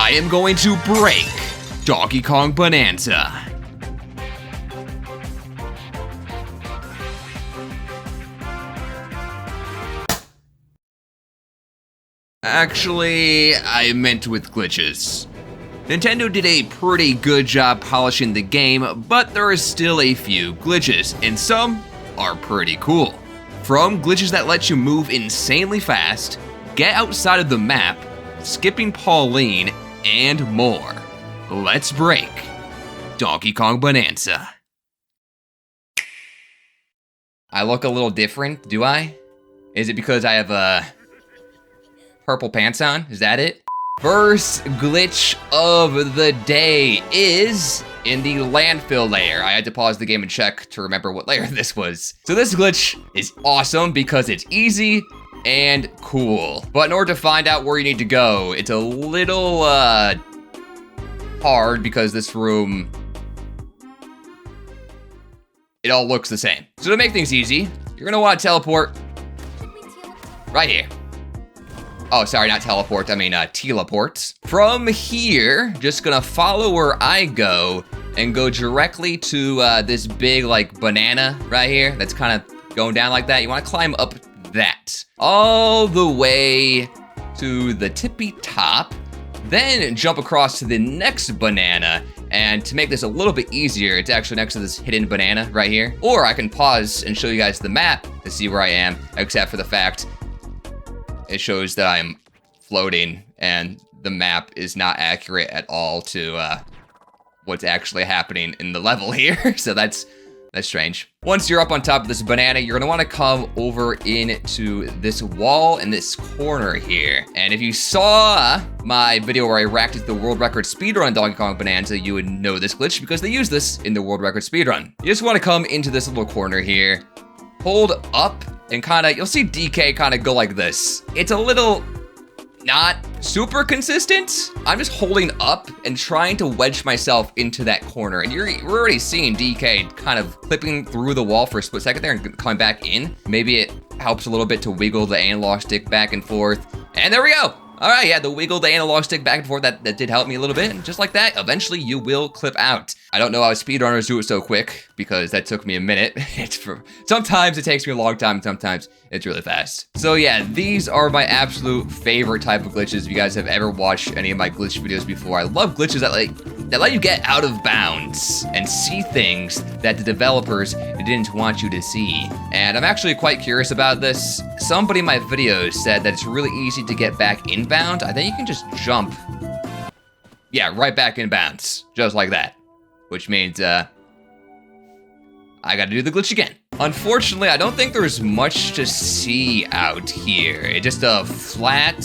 I am going to break Donkey Kong Bananza. Actually, I meant with glitches. Nintendo did a pretty good job polishing the game, but there are still a few glitches, and some are pretty cool. From glitches that let you move insanely fast, get outside of the map, skipping Pauline, and more. Let's break Donkey Kong Bananza. I look a little different, do I? Is it because I have purple pants on? Is that it? First glitch of the day is in the landfill layer. I had to pause the game and check to remember what layer this was. So this glitch is awesome because it's easy and cool. But in order to find out where you need to go, it's a little hard because this room, it all looks the same. So to make things easy, you're gonna want to teleport right here. Oh, sorry, not teleport, I mean teleport. From here, just gonna follow where I go and go directly to this big like banana right here that's kind of going down like that. You wanna climb up that all the way to the tippy top, then jump across to the next banana. And to make this a little bit easier, it's actually next to this hidden banana right here. Or I can pause and show you guys the map to see where I am, except for the fact it shows that I'm floating and the map is not accurate at all to what's actually happening in the level here. So that's strange. Once you're up on top of this banana, you're gonna wanna come over into this wall in this corner here. And if you saw my video where I racked the world record speedrun on Donkey Kong Bananza, you would know this glitch because they use this in the world record speedrun. You just wanna come into this little corner here, hold up, and you'll see DK kinda go like this. It's a little not super consistent. I'm just holding up and trying to wedge myself into that corner. And we're already seeing DK kind of clipping through the wall for a split second there and coming back in. Maybe it helps a little bit to wiggle the analog stick back and forth. And there we go. All right, yeah, the wiggle the analog stick back and forth, that did help me a little bit. And just like that, eventually you will clip out. I don't know how speedrunners do it so quick because that took me a minute. Sometimes it takes me a long time, and sometimes it's really fast. So yeah, these are my absolute favorite type of glitches. If you guys have ever watched any of my glitch videos before, I love glitches that let you get out of bounds and see things that the developers didn't want you to see. And I'm actually quite curious about this. Somebody in my videos said that it's really easy to get back inbound. I think you can just jump, yeah, right back in bounds, just like that. Which means, I gotta do the glitch again. Unfortunately, I don't think there's much to see out here. It's just a flat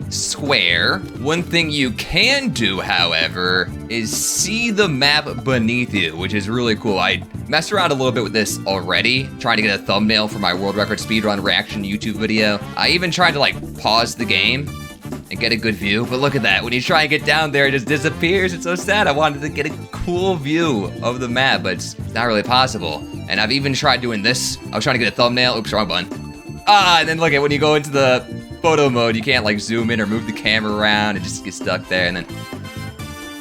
square. One thing you can do, however, is see the map beneath you, which is really cool. I messed around a little bit with this already, trying to get a thumbnail for my world record speedrun reaction YouTube video. I even tried to like pause the game and get a good view, but look at that. When you try and get down there, it just disappears. It's so sad. I wanted to get a cool view of the map, but it's not really possible. And I've even tried doing this. I was trying to get a thumbnail. Oops, wrong button. And then look at when you go into the photo mode, you can't like zoom in or move the camera around. It just gets stuck there, and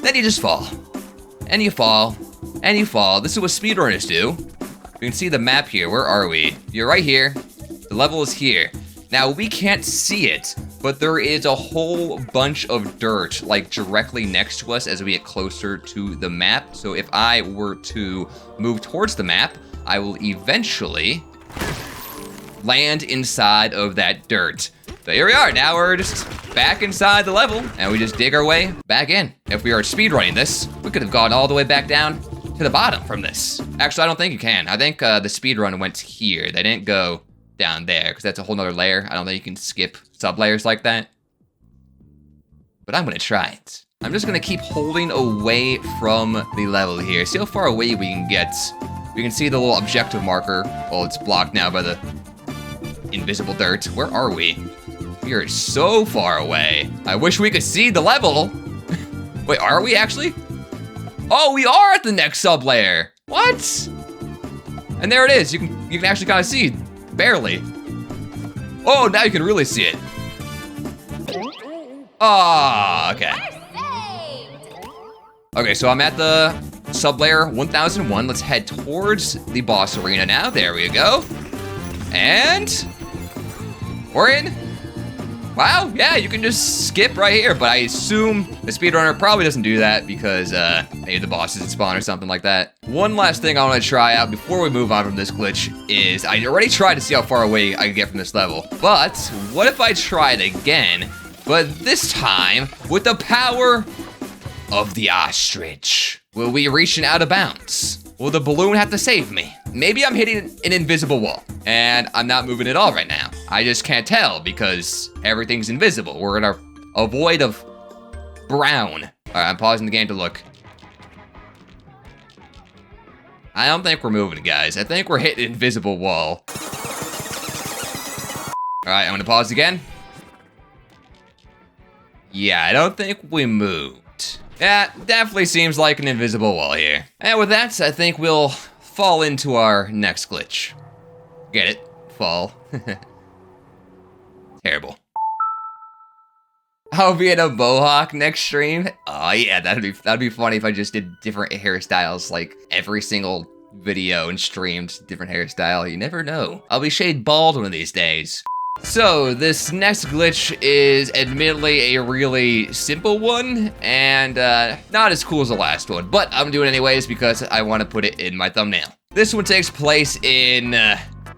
then you just fall. And you fall. And you fall. This is what speedrunners do. You can see the map here. Where are we? You're right here. The level is here. Now, we can't see it, but there is a whole bunch of dirt, like, directly next to us as we get closer to the map. So if I were to move towards the map, I will eventually land inside of that dirt. So here we are. Now we're just back inside the level, and we just dig our way back in. If we are speedrunning this, we could have gone all the way back down to the bottom from this. Actually, I don't think you can. I think the speedrun went here. They didn't go down there, because that's a whole nother layer. I don't think you can skip sub-layers like that. But I'm gonna try it. I'm just gonna keep holding away from the level here. See how far away we can get. We can see the little objective marker. Well, it's blocked now by the invisible dirt. Where are we? We are so far away. I wish we could see the level. Wait, are we actually? Oh, we are at the next sub-layer. What? And there it is. You can actually kind of see. Barely. Oh, now you can really see it. Ah, okay. Okay, so I'm at the sub-layer 1001. Let's head towards the boss arena now. There we go. And we're in. Wow, yeah, you can just skip right here, but I assume the speedrunner probably doesn't do that because maybe the boss doesn't spawn or something like that. One last thing I want to try out before we move on from this glitch is I already tried to see how far away I can get from this level, but what if I tried again, but this time with the power of the ostrich? Will we reach an out of bounds? Will the balloon have to save me? Maybe I'm hitting an invisible wall and I'm not moving at all right now. I just can't tell because everything's invisible. We're in a void of brown. All right, I'm pausing the game to look. I don't think we're moving, guys. I think we're hitting an invisible wall. All right, I'm gonna pause again. Yeah, I don't think we moved. Yeah, definitely seems like an invisible wall here. And with that, I think we'll fall into our next glitch. Get it? Fall. Terrible. I'll be in a mohawk next stream. Oh yeah, that'd be funny if I just did different hairstyles, like every single video and streamed different hairstyle. You never know. I'll be shaved bald one of these days. So, this next glitch is admittedly a really simple one, and not as cool as the last one, but I'm doing it anyways because I want to put it in my thumbnail. This one takes place in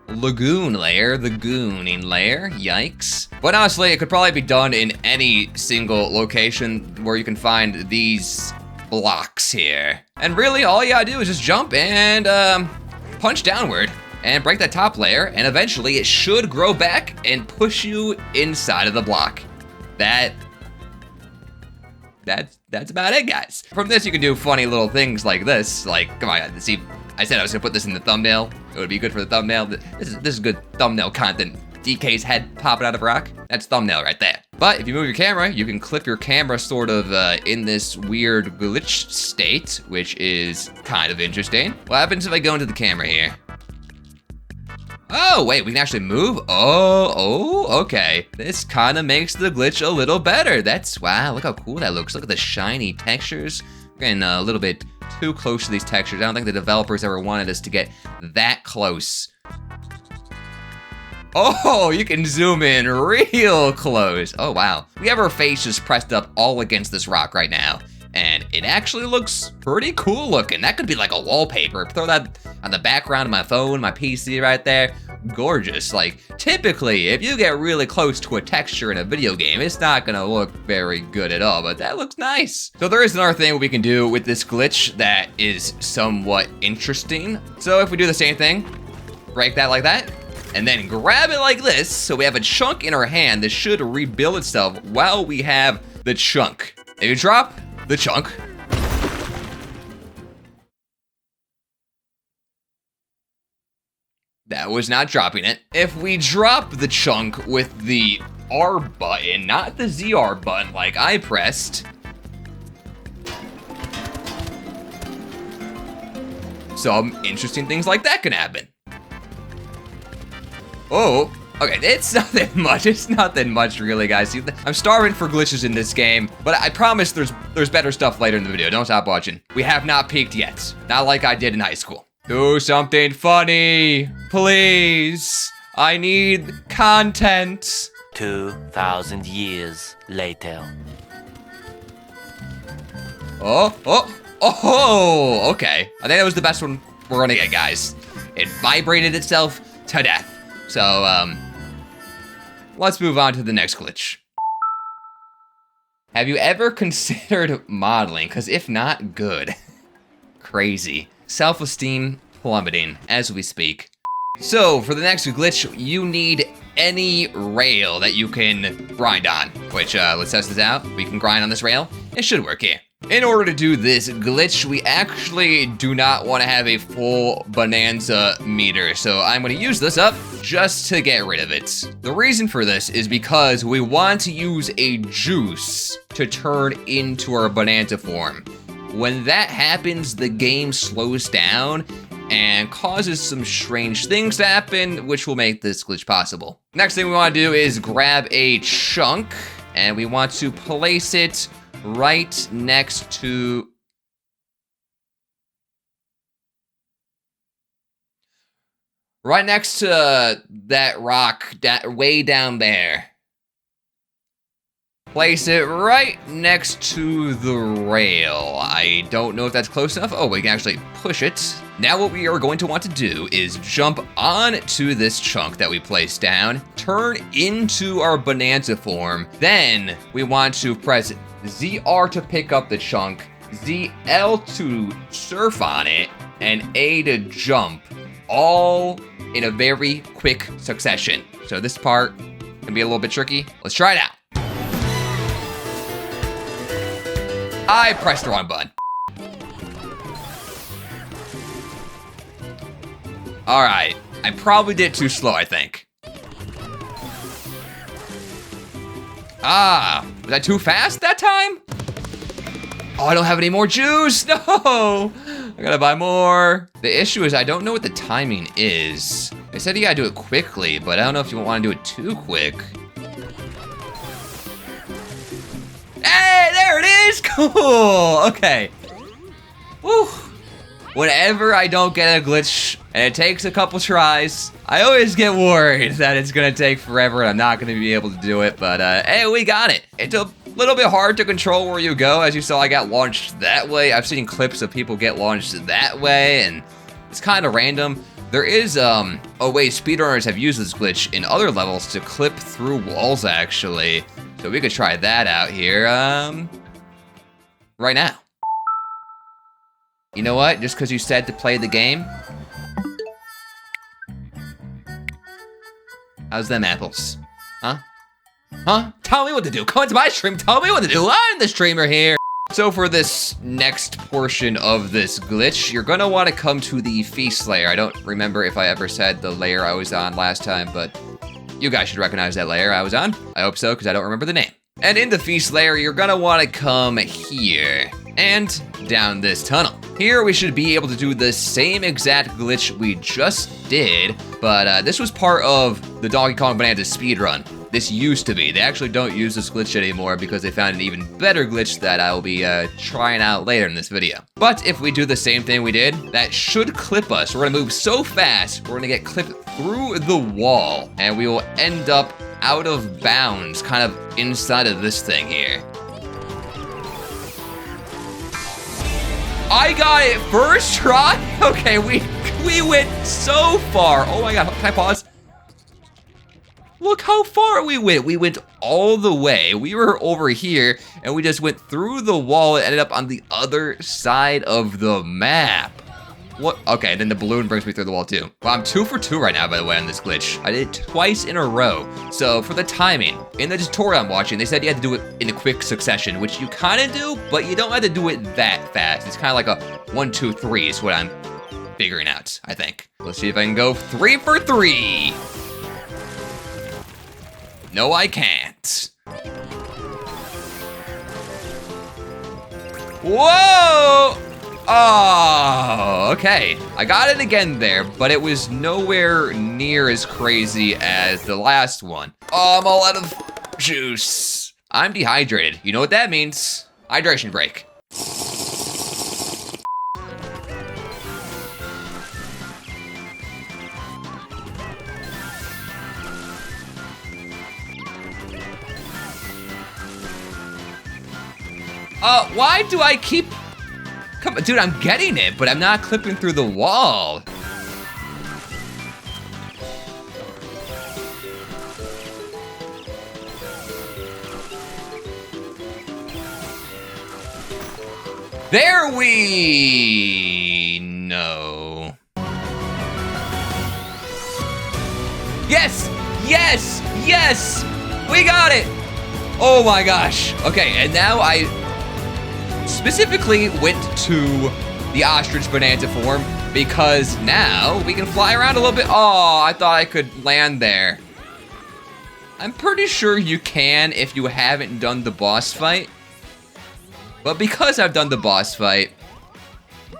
Lagoon Layer, the Gooning Layer, yikes. But honestly, it could probably be done in any single location where you can find these blocks here. And really, all you gotta do is just jump and punch downward. And break that top layer, and eventually it should grow back and push you inside of the block. That's about it, guys. From this, you can do funny little things like this. Like, come on, see, I said I was gonna put this in the thumbnail. It would be good for the thumbnail. This is good thumbnail content. DK's head popping out of rock. That's thumbnail right there. But if you move your camera, you can clip your camera sort of in this weird glitch state, which is kind of interesting. What happens if I go into the camera here? Oh, wait, we can actually move? Oh, okay. This kind of makes the glitch a little better. Wow, look how cool that looks. Look at the shiny textures. We're getting a little bit too close to these textures. I don't think the developers ever wanted us to get that close. Oh, you can zoom in real close. Oh, wow. We have our faces pressed up all against this rock right now. And it actually looks pretty cool looking. That could be like a wallpaper. Throw that on the background of my phone, my PC right there. Gorgeous. Like, typically, if you get really close to a texture in a video game, it's not gonna look very good at all, but that looks nice. So there is another thing we can do with this glitch that is somewhat interesting. So if we do the same thing, break that like that, and then grab it like this, so we have a chunk in our hand, this should rebuild itself while we have the chunk. If you drop the chunk, that was not dropping it. If we drop the chunk with the R button, not the ZR button like I pressed, some interesting things like that can happen. Oh, okay, it's nothing much. It's nothing much, really, guys. I'm starving for glitches in this game, but I promise there's better stuff later in the video. Don't stop watching. We have not peaked yet. Not like I did in high school. Do something funny, please. I need content. 2,000 years later. Oh, okay. I think that was the best one we're gonna get, guys. It vibrated itself to death. So, let's move on to the next glitch. Have you ever considered modeling? Because if not, good. Crazy. Self-esteem plummeting as we speak. So, for the next glitch, you need any rail that you can grind on. Which, let's test this out. We can grind on this rail. It should work here. In order to do this glitch, we actually do not want to have a full Bananza meter, so I'm going to use this up just to get rid of it. The reason for this is because we want to use a juice to turn into our Bananza form. When that happens, the game slows down and causes some strange things to happen, which will make this glitch possible. Next thing we want to do is grab a chunk, and we want to place it right next to Right next to that rock way down there. Place it right next to the rail. I don't know if that's close enough. Oh, we can actually push it. Now what we are going to want to do is jump onto this chunk that we placed down, turn into our Bananza form. Then we want to press ZR to pick up the chunk, ZL to surf on it, and A to jump, all in a very quick succession. So this part can be a little bit tricky. Let's try it out. I pressed the wrong button. All right, I probably did it too slow, I think. Ah, was I too fast that time? Oh, I don't have any more juice, no! I gotta buy more. The issue is I don't know what the timing is. They said you gotta do it quickly, but I don't know if you wanna do it too quick. Hey, there it is, cool, okay. Woo. Whenever I don't get a glitch and it takes a couple tries, I always get worried that it's gonna take forever and I'm not gonna be able to do it, but hey, we got it. It's a little bit hard to control where you go. As you saw, I got launched that way. I've seen clips of people get launched that way, and it's kind of random. There is a way speedrunners have used this glitch in other levels to clip through walls, actually. So we could try that out here, right now. You know what? Just because you said to play the game. How's them apples? Huh? Huh? Tell me what to do. Come into my stream. Tell me what to do. I'm the streamer here. So for this next portion of this glitch, you're gonna want to come to the feast layer. I don't remember if I ever said the layer I was on last time, but you guys should recognize that layer I was on. I hope so, because I don't remember the name. And in the feast layer, you're gonna want to come here and down this tunnel. Here we should be able to do the same exact glitch we just did, but this was part of the Donkey Kong Bananza speedrun. This used to be. They actually don't use this glitch anymore because they found an even better glitch that I will be trying out later in this video. But if we do the same thing we did, that should clip us. We're gonna move so fast, we're gonna get clipped through the wall, and we will end up out of bounds, kind of inside of this thing here. I got it first try? Okay, we went so far. Oh my god, can I pause? Look how far we went. We went all the way. We were over here, and we just went through the wall and ended up on the other side of the map. What? Okay, then the balloon brings me through the wall too. Well, I'm 2 for 2 right now, by the way, on this glitch. I did it twice in a row. So for the timing, in the tutorial I'm watching, they said you had to do it in a quick succession, which you kind of do, but you don't have to do it that fast. It's kind of like a 1, 2, 3 is what I'm figuring out, I think. Let's see if I can go 3 for 3. No, I can't. Whoa! Oh, okay. I got it again there, but it was nowhere near as crazy as the last one. Oh, I'm all out of juice. I'm dehydrated. You know what that means. Hydration break. Why do I keep... Come on, dude, I'm getting it, but I'm not clipping through the wall. There we... No. Yes! Yes! Yes! We got it! Oh my gosh. Okay, and now I specifically went to the ostrich Bananza form because now we can fly around a little bit. Oh, I thought I could land there. I'm pretty sure you can if you haven't done the boss fight. But because I've done the boss fight,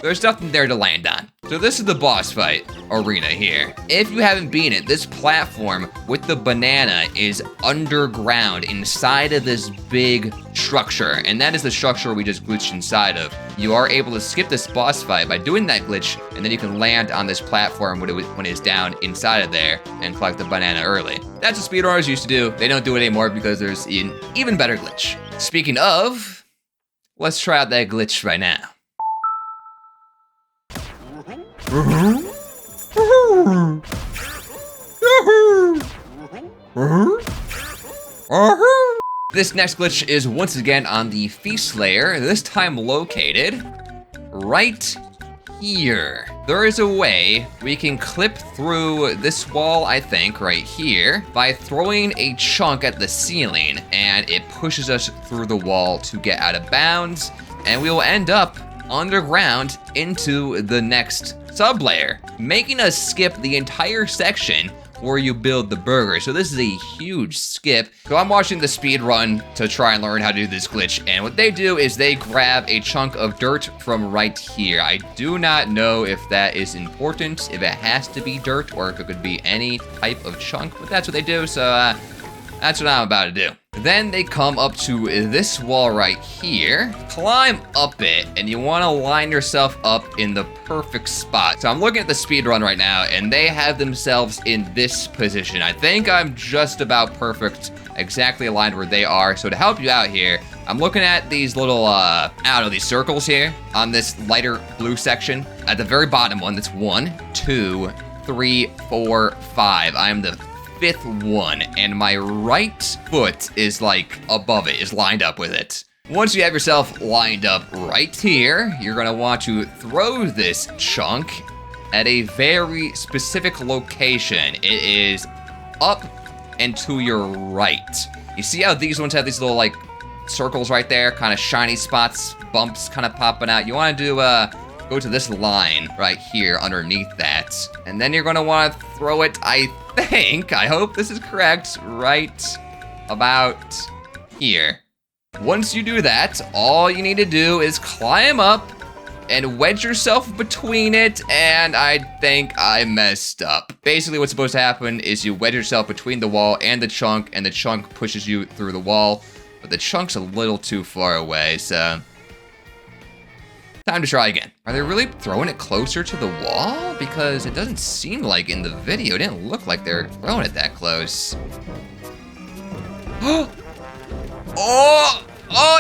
there's nothing there to land on. So this is the boss fight arena here. If you haven't beaten it, this platform with the banana is underground inside of this big structure. And that is the structure we just glitched inside of. You are able to skip this boss fight by doing that glitch, and then you can land on this platform when it's down inside of there and collect the banana early. That's what speedrunners used to do. They don't do it anymore because there's an even better glitch. Speaking of, let's try out that glitch right now. This next glitch is once again on the feast layer, this time located right here. There is a way we can clip through this wall, I think, right here, by throwing a chunk at the ceiling, and it pushes us through the wall to get out of bounds, and we will end up underground into the next sublayer, making us skip the entire section where you build the burger. So this is a huge skip. So I'm watching the speed run to try and learn how to do this glitch, and what they do is they grab a chunk of dirt from right here. I do not know if that is important, if it has to be dirt, or if it could be any type of chunk, but that's what they do, so that's what I'm about to do. Then they come up to this wall right here, climb up it, and you want to line yourself up in the perfect spot. So I'm looking at the speed run right now, and they have themselves in this position. I think I'm just about perfect, exactly aligned where they are. So to help you out here, I'm looking at these little, I don't know, these circles here on this lighter blue section. At the very bottom one, that's 1, 2, 3, 4, 5. I'm the 5th one, and my right foot is like above it, is lined up with it. Once you have yourself lined up right here, you're gonna want to throw this chunk at a very specific location. It is up and to your right. You see how these ones have these little like circles right there, kind of shiny spots, bumps kind of popping out? You want to do go to this line right here underneath that, and then you're gonna want to throw it, I hope this is correct, right about here. Once you do that, all you need to do is climb up and wedge yourself between it, and I think I messed up. Basically what's supposed to happen is you wedge yourself between the wall and the chunk pushes you through the wall, but the chunk's a little too far away, so time to try again. Are they really throwing it closer to the wall? Because it doesn't seem like in the video, it didn't look like they're throwing it that close. Oh,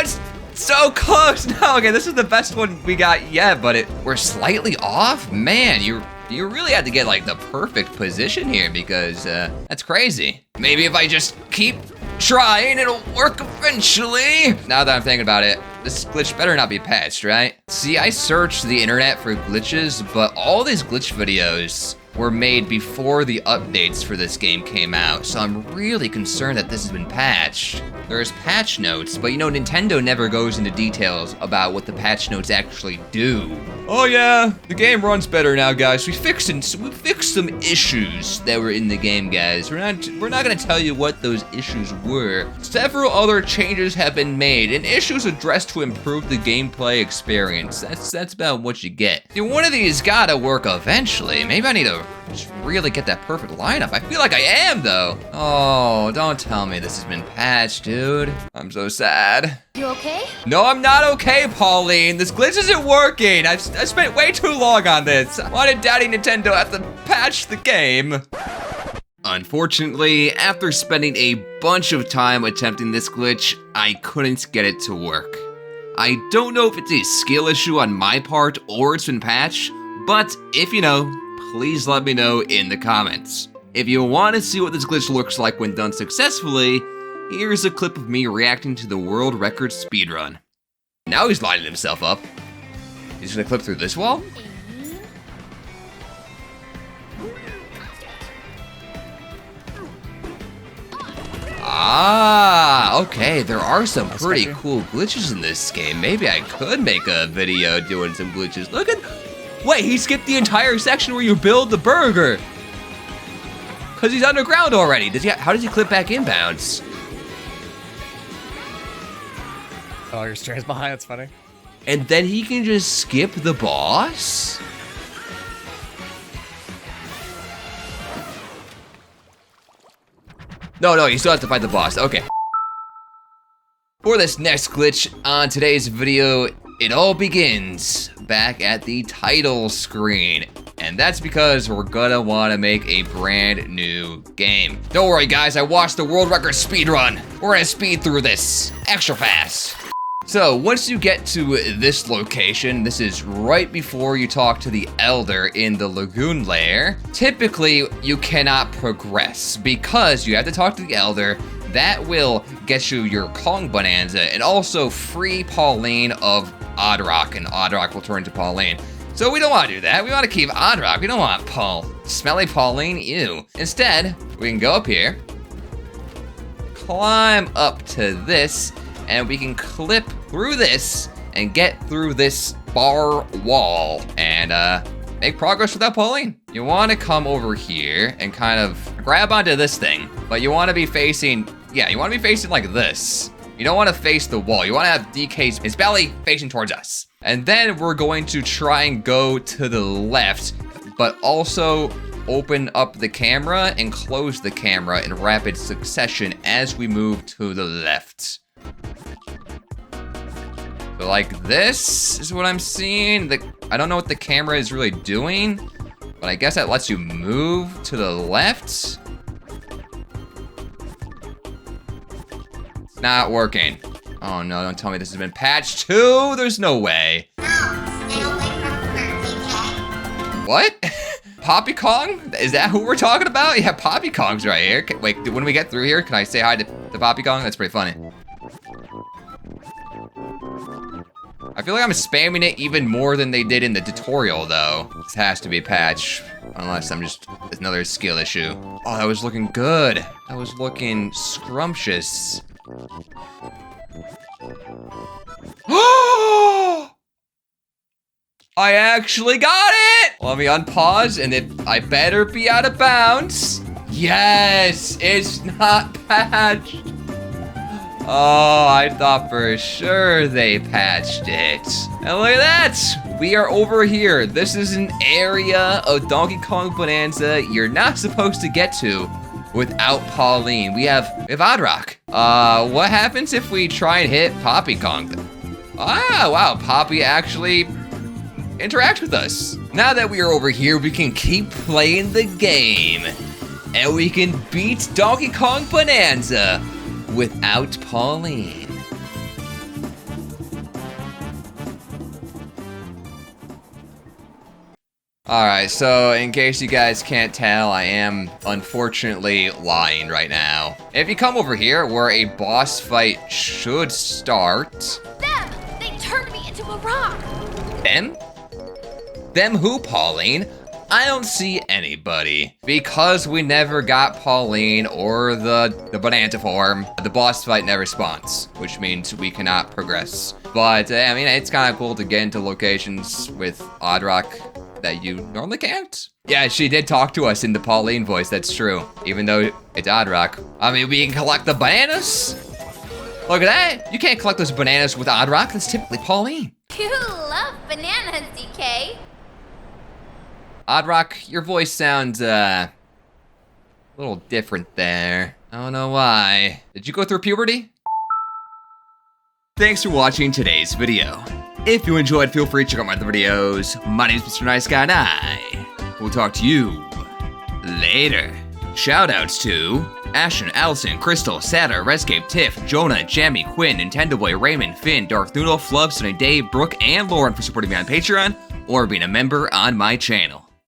it's so close. No, okay, this is the best one we got yet, but we're slightly off? Man, you really had to get like the perfect position here, because that's crazy. Maybe if I just keep trying, it'll work eventually. Now that I'm thinking about it, this glitch better not be patched, right? See, I searched the internet for glitches, but all these glitch videos were made before the updates for this game came out, so I'm really concerned that this has been patched. There's patch notes, but you know, Nintendo never goes into details about what the patch notes actually do. Oh yeah, the game runs better now, guys. We fixed some issues that were in the game, guys. We're not gonna tell you what those issues were. Several other changes have been made, and issues addressed to improve the gameplay experience. That's about what you get. One of these gotta work eventually. Maybe I need to just really get that perfect lineup. I feel like I am, though. Oh, don't tell me this has been patched, dude. I'm so sad. You okay? No, I'm not okay, Pauline. This glitch isn't working. I spent way too long on this. Why did Daddy Nintendo have to patch the game? Unfortunately, after spending a bunch of time attempting this glitch, I couldn't get it to work. I don't know if it's a skill issue on my part or it's been patched, but if you know, please let me know in the comments. If you want to see what this glitch looks like when done successfully, here's a clip of me reacting to the world record speedrun. Now he's lining himself up. He's gonna clip through this wall? Ah, okay, there are some pretty cool glitches in this game. Maybe I could make a video doing some glitches. Look at, wait, he skipped the entire section where you build the burger. Cause he's underground already. How does he clip back inbounds? Oh, your string's behind, that's funny. And then he can just skip the boss? No, you still have to fight the boss. Okay. For this next glitch on today's video, it all begins back at the title screen. And that's because we're gonna wanna make a brand new game. Don't worry guys, I watched the world record speed run. We're gonna speed through this extra fast. So once you get to this location, this is right before you talk to the Elder in the Lagoon Lair. Typically, you cannot progress because you have to talk to the Elder. That will get you your Kong Bananza and also free Pauline of Oddrock, and Oddrock will turn into Pauline. So we don't want to do that. We want to keep Oddrock. We don't want smelly Pauline, ew. Instead, we can go up here, climb up to this, and we can clip through this and get through this bar wall and make progress without Pauline. You want to come over here and kind of grab onto this thing, but you want to be facing, you want to be facing like this. You don't want to face the wall. You want to have his belly facing towards us. And then we're going to try and go to the left, but also open up the camera and close the camera in rapid succession as we move to the left. So like this is what I'm seeing. I don't know what the camera is really doing, but I guess that lets you move to the left. It's not working. Oh no, don't tell me this has been patched too. There's no way. What? Poppy Kong? Is that who we're talking about? Yeah, Poppy Kong's right here. Wait, when we get through here, can I say hi to Poppy Kong? That's pretty funny. I feel like I'm spamming it even more than they did in the tutorial, though. This has to be a patch, unless I'm just another skill issue. Oh, that was looking good. That was looking scrumptious. I actually got it! Let me unpause, and I better be out of bounds. Yes, it's not patched. Oh, I thought for sure they patched it. And look at that! We are over here. This is an area of Donkey Kong Bananza you're not supposed to get to without Pauline. We have Oddrock. What happens if we try and hit Poppy Kong? Ah, wow, Poppy actually interacts with us. Now that we are over here, we can keep playing the game. And we can beat Donkey Kong Bananza without Pauline. Alright, so in case you guys can't tell, I am unfortunately lying right now. If you come over here where a boss fight should start. Them! They turned me into a rock! Them? Them who, Pauline? I don't see anybody. Because we never got Pauline or the Bananza form, the boss fight never spawns, which means we cannot progress. But, I mean, it's kind of cool to get into locations with Oddrock that you normally can't. Yeah, she did talk to us in the Pauline voice, that's true. Even though it's Oddrock. I mean, we can collect the bananas. Look at that. You can't collect those bananas with Oddrock. That's typically Pauline. You love bananas, DK. Oddrock, your voice sounds, a little different there. I don't know why. Did you go through puberty? Thanks for watching today's video. If you enjoyed, feel free to check out my other videos. My name is Mr. Nice Guy, and I will talk to you later. Shoutouts to Ashton, Allison, Crystal, Satter, Rescape, Tiff, Jonah, Jamie, Quinn, Nintendo Boy, Raymond, Finn, Darth Noodle, Flub, Sunny Dave, Brooke, and Lauren for supporting me on Patreon or being a member on my channel.